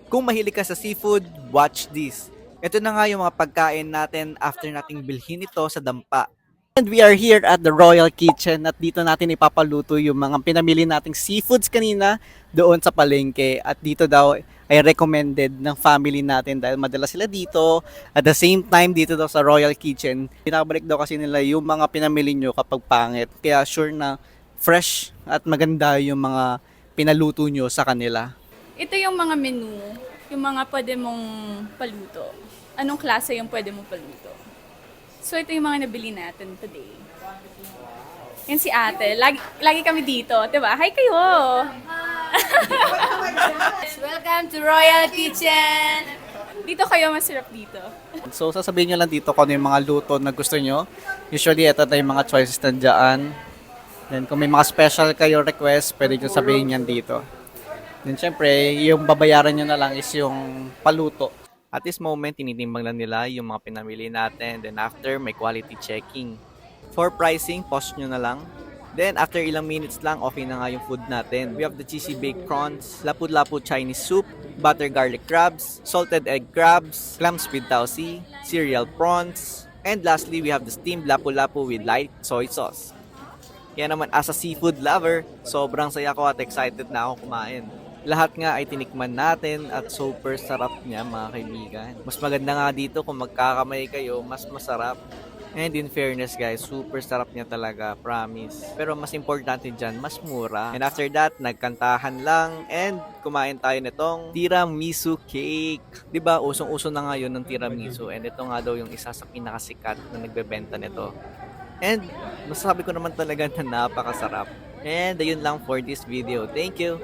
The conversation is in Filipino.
Kung mahilig ka sa seafood, watch this. Ito na nga yung mga pagkain natin after nating bilhin ito sa dampa. And we are here at the Royal Kitchen at dito natin ipapaluto yung mga pinamili nating seafoods kanina doon sa palengke. At dito daw ay recommended ng family natin dahil madalas sila dito. At the same time dito daw sa Royal Kitchen, pinabalik daw kasi nila yung mga pinamili nyo kapag pangit. Kaya sure na fresh at maganda yung mga pinaluto nyo sa kanila. Ito yung mga menu, yung mga pwede mong paluto. Anong klase yung pwede mong paluto? So ito yung mga nabili natin today. Yan si ate. Lagi kami dito, diba? Hi kayo! Welcome to Royal Kitchen! Dito kayo, masarap dito. So, sasabihin nyo lang dito kung ano yung mga luto na gusto nyo. Usually, ito na yung mga choices nandiyan. Then, kung may mga special kayo request, pwede nyo sabihin yan dito. Then, syempre, yung babayaran nyo na lang is yung paluto. At this moment, tinitimbang lang nila yung mga pinamili natin. Then, after, may quality checking. For pricing, pause nyo na lang. Then, after ilang minutes lang, okay na nga yung food natin. We have the cheesy baked prawns, lapu-lapu Chinese soup, butter garlic crabs, salted egg crabs, clams with tausi, cereal prawns, and lastly, we have the steamed lapu-lapu with light soy sauce. Kaya naman, as a seafood lover, sobrang saya ko at excited na ako kumain. Lahat nga ay tinikman natin at super sarap niya mga kaibigan. Mas maganda nga dito kung magkakamay kayo, mas masarap. And in fairness guys, super sarap niya talaga, promise. Pero mas importante dyan, mas mura. And after that, nagkantahan lang and kumain tayo nitong tiramisu cake. 'Di ba usong-uso na ngayon ng tiramisu and ito nga daw yung isa sa pinakasikat na nagbebenta nito. And masasabi ko naman talaga na napakasarap. And ayun lang for this video. Thank you!